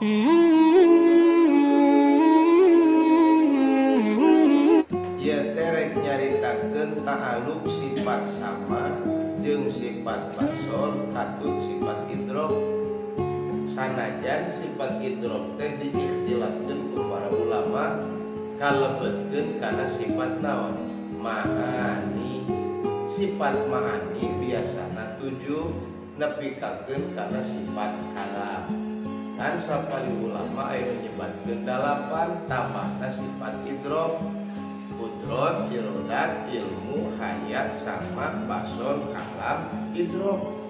Ieu terek nyaritakeun ta'aluk sifat sama jeung sifat basor katut sifat idrok. Sanajan sifat idrok teh diikhtilafkeun ku para ulama kalebetkeun kana sifat naon? Ma'ani. Sifat ma'ani biasana 7 nepikakeun kana sifat kalam. Kan sapali ulama aya nyebatkeun 8 tambahna sifat idrok. Kudrot, irodat, ilmu, hayat, sama, basor, kalam, idrok.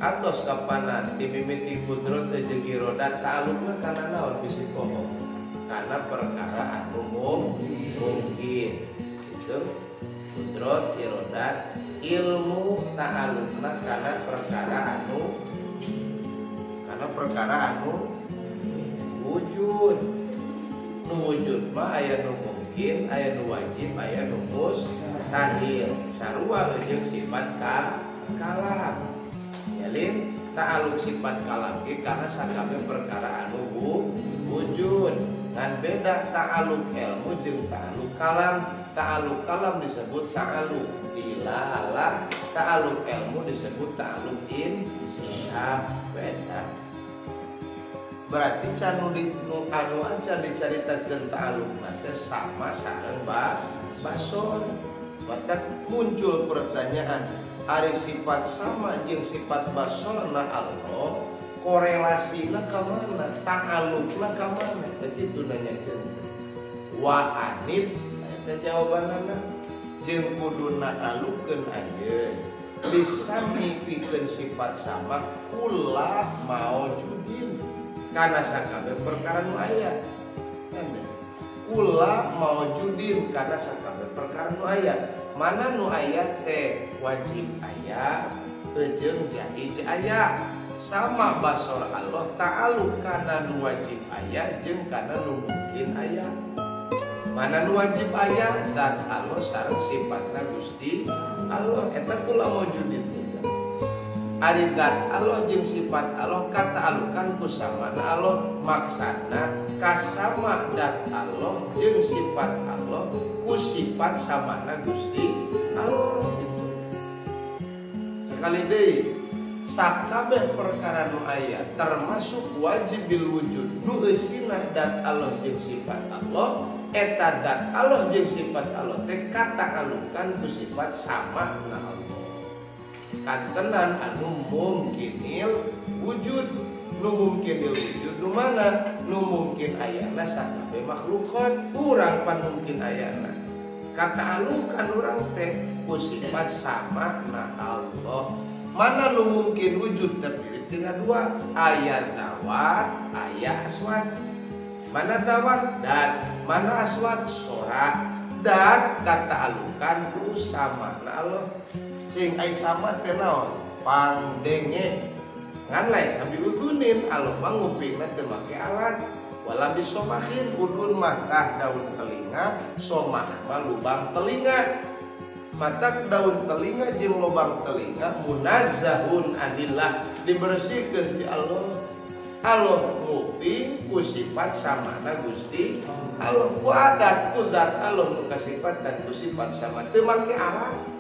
Atos kapanan timimiti kudrot jeung irodat ta'alukna kana naon bisi pohon? Kana perkara anu mungkin. Itu kudrot, irodat, ilmu, ta'alukna kana perkara anu wujud. Nu wujud mah aya nu mungkin, aya nu wajib, aya nu mustahil. Sarua jeung sifat kalam. Yalin ta'aluk sifat kalam ge kana sakabeh perkara anu wujud. Ngan beda ta'aluk ilmu jeung ta'aluk kalam. Ta'aluk kalam disebut ta'aluk dilalah, ta'aluk ilmu disebut ta'aluk insyaf. Beda. Berarti anu acan dicaritakeun ta'alukna teh sama sareng basor. Maka muncul pertanyaan, ari sifat sama jeung sifat basorna Allah korelasina ka mana? Ta'alukna ka mana? Kitu nanyakeun. Wa anit eta jawabanana jeung kudu na'alukkeun anjeun disami pikeun sifat sama kula maujudin kana sakabeh perkara nu aya. Kula maujudin kana sakabeh perkara nu aya. Mana nu aya teh wajib aya jeung jaiz aya. Sama basor Allah ta'aluk kana nu wajib aya jeung kana nu mungkin aya. Mana nu wajib aya? Dan Allah sareng sifatna Gusti Allah eta kula maujudin. Ari dat Allah jeung sifat Allah kata'alukan ku samana Allah maksana kasama dat Allah jeung sifat Allah ku sifat samana Gusti Allah gitu. Sekali deui sakabeh perkara nu aya termasuk wajibil wujud nu eusina dat Allah jeung sifat Allah eta dat Allah jeung sifat Allah teh kata'alukan ku sifat samana Allah. Kantenan anu mungkinil wujud. Nu mungkinil wujud nu mana? Nu mungkin ayana sakabeh makhlukat urang pan mungkin ayana. Kata'alukan urang teh ku sifat sama na Allah. Mana nu mungkin wujud terdiri tina 2, aya tawat, aya aswat. Mana tawat? Dat. Mana aswat? Sora. Dat kata'alukan ku sama na Allah. Cing ai sama teh naon? Pangdenge. Ngan lain sambil udunin Allah mah ngupingna teu make alat. Wala bisomahin udun mah tah daun telinga, somah mah lubang telinga. Mata daun telinga jeung lubang telinga munazzahun anillah dibersihkeun ti Allah. Allah nguping ku sifat samana Gusti Allah. Ku adat ku zat Allah nu kasifatan ku sifat sama teu make alat.